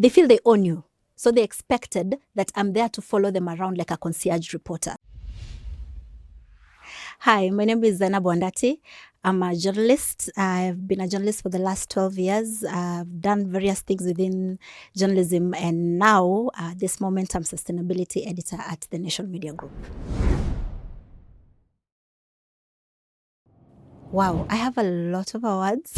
they feel they own you. So they expected that I'm there to follow them around like a concierge reporter. Hi, my name is Zeynab Wandati. I'm a journalist. I've been a journalist for the last 12 years. I've done various things within journalism, and now, at this moment, I'm sustainability editor at the Nation Media Group. Wow, I have a lot of awards.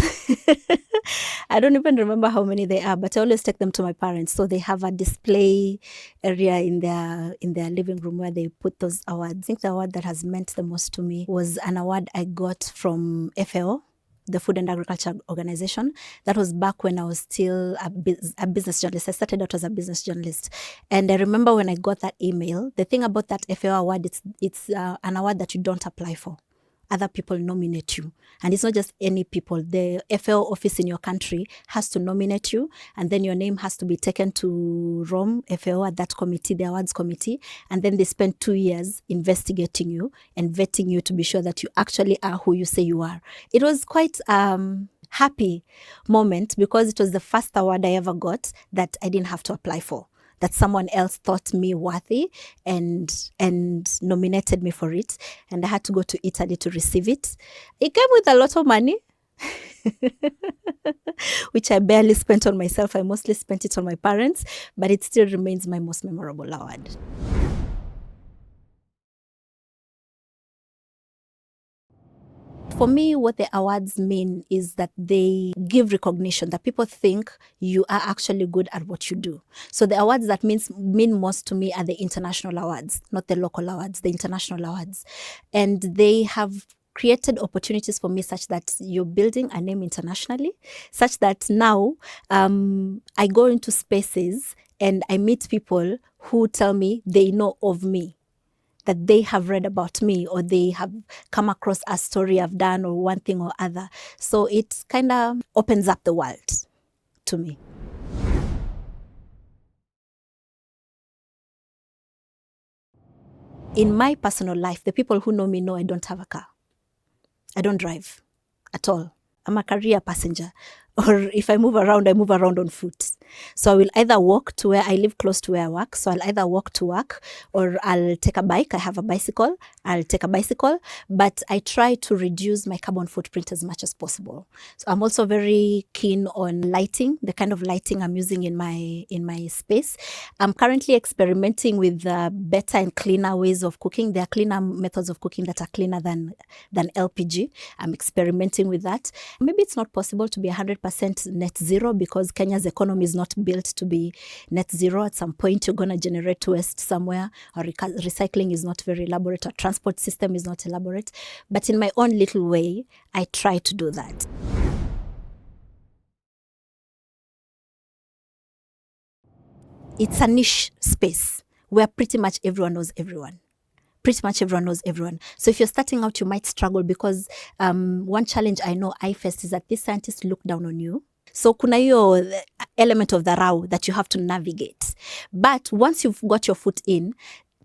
I don't even remember how many they are, but I always take them to my parents. So they have a display area in their living room where they put those awards. I think the award that has meant the most to me was an award I got from FAO, the Food and Agriculture Organization. That was back when I was still a business journalist. I started out as a business journalist. And I remember when I got that email, the thing about that FAO award, it's an award that you don't apply for. Other people nominate you. And it's not just any people. The FAO office in your country has to nominate you, and then your name has to be taken to Rome, FAO, at that committee, the awards committee, and then they spend 2 years investigating you and vetting you to be sure that you actually are who you say you are. It was quite happy moment because it was the first award I ever got that I didn't have to apply for, that someone else thought me worthy and nominated me for it. And I had to go to Italy to receive it. It came with a lot of money, which I barely spent on myself. I mostly spent it on my parents, but it still remains my most memorable award. For me, what the awards mean is that they give recognition, that people think you are actually good at what you do. So the awards that mean most to me are the international awards, not the local awards, the international awards. And they have created opportunities for me such that you're building a name internationally, such that now I go into spaces and I meet people who tell me they know of me, that they have read about me, or they have come across a story I've done, or one thing or other. So it kind of opens up the world to me. In my personal life, the people who know me know I don't have a car. I don't drive at all. I'm a career passenger. Or if I move around on foot. So I will either walk to where I live, close to where I work. So I'll either walk to work, or I'll take a bike. I have a bicycle. I'll take a bicycle. But I try to reduce my carbon footprint as much as possible. So I'm also very keen on lighting, the kind of lighting I'm using in my space. I'm currently experimenting with better and cleaner ways of cooking. There are cleaner methods of cooking that are cleaner than LPG. I'm experimenting with that. Maybe it's not possible to be 100% net zero because Kenya's economy is not built to be net zero. At some point, you're going to generate waste somewhere, or recycling is not very elaborate, or transport system is not elaborate. But in my own little way, I try to do that. It's a niche space where pretty much everyone knows everyone. Pretty much everyone knows everyone. So if you're starting out, you might struggle because one challenge I know I faced is that these scientists look down on you. So kuna hiyo element of dharau that you have to navigate. But once you've got your foot in,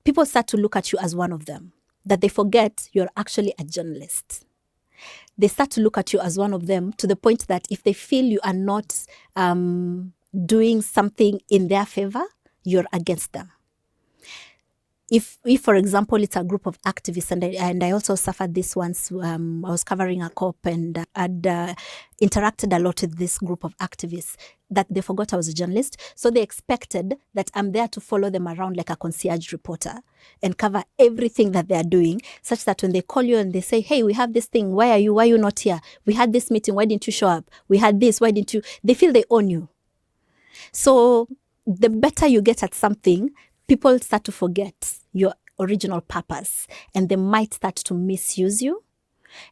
people start to look at you as one of them, that they forget you're actually a journalist. They start to look at you as one of them, to the point that if they feel you are not doing something in their favor, you're against them. If for example, it's a group of activists, and I also suffered this once. I was covering a COP, and I'd interacted a lot with this group of activists, that they forgot I was a journalist. So they expected that I'm there to follow them around like a concierge reporter and cover everything that they're doing, such that when they call you and they say, hey, we have this thing, why are you not here? We had this meeting, why didn't you show up? We had this, why didn't you? They feel they own you. So the better you get at something, people start to forget your original purpose, and they might start to misuse you.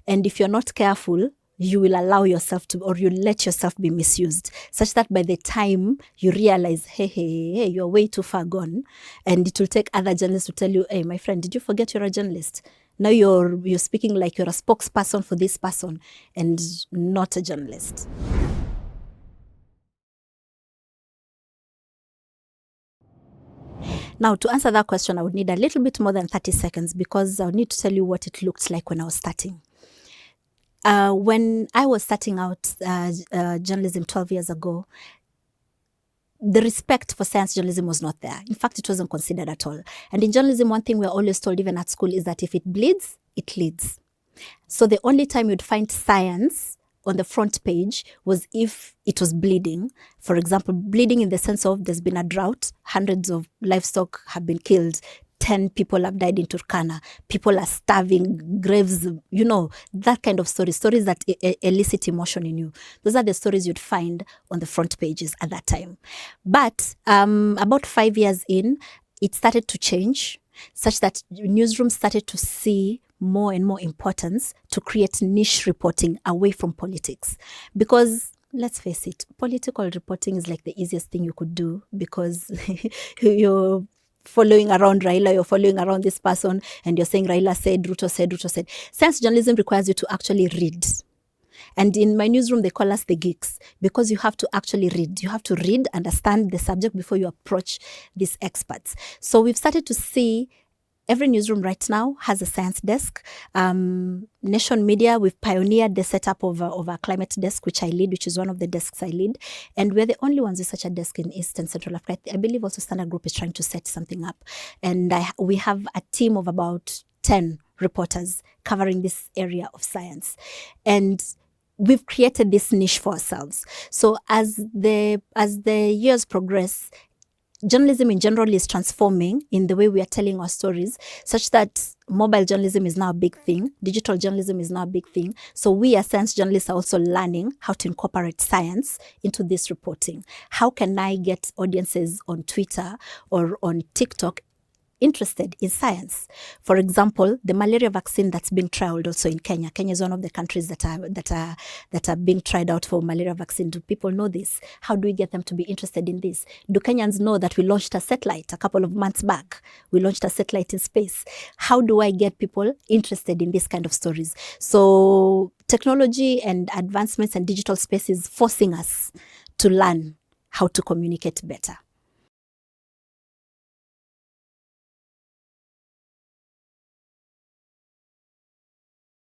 And if you're not careful, you will allow yourself to, or you let yourself be misused, such that by the time you realize, hey, you're way too far gone, and it will take other journalists to tell you, hey, my friend, did you forget you're a journalist? Now you're speaking like you're a spokesperson for this person and not a journalist. Now, to answer that question, I would need a little bit more than 30 seconds because I would need to tell you what it looked like when I was starting. When I was starting out journalism 12 years ago, the respect for science journalism was not there. In fact, it wasn't considered at all. And in journalism, one thing we're always told, even at school, is that if it bleeds, it leads. So the only time you'd find science on the front page was if it was bleeding. For example, bleeding in the sense of there's been a drought, hundreds of livestock have been killed, 10 people have died in Turkana, people are starving, graves, that kind of stories that elicit emotion in you. Those are the stories you'd find on the front pages at that time. But about 5 years in, it started to change, such that newsrooms started to see more and more importance to create niche reporting away from politics. Because let's face it, political reporting is like the easiest thing you could do, because you're following around Raila, you're following around this person, and you're saying Raila said, Ruto said, Ruto said. Science journalism requires you to actually read. And in my newsroom, they call us the geeks, because you have to actually read. You have to read, understand the subject before you approach these experts. So we've started to see every newsroom right now has a science desk. Nation Media, we've pioneered the setup of a climate desk, which I lead, which is one of the desks I lead. And we're the only ones with such a desk in East and Central Africa. I believe also Standard Group is trying to set something up. And we have a team of about 10 reporters covering this area of science. And we've created this niche for ourselves. So as the years progress, journalism in general is transforming in the way we are telling our stories, such that mobile journalism is now a big thing. Digital journalism is now a big thing. So we as science journalists are also learning how to incorporate science into this reporting. How can I get audiences on Twitter or on TikTok interested in science? For example, the malaria vaccine that's being trialed also in Kenya. Kenya is one of the countries that are being tried out for malaria vaccine. Do people know this? How do we get them to be interested in this? Do Kenyans know that we launched a satellite a couple of months back? We launched a satellite in space. How do I get people interested in this kind of stories? So technology and advancements and digital space is forcing us to learn how to communicate better.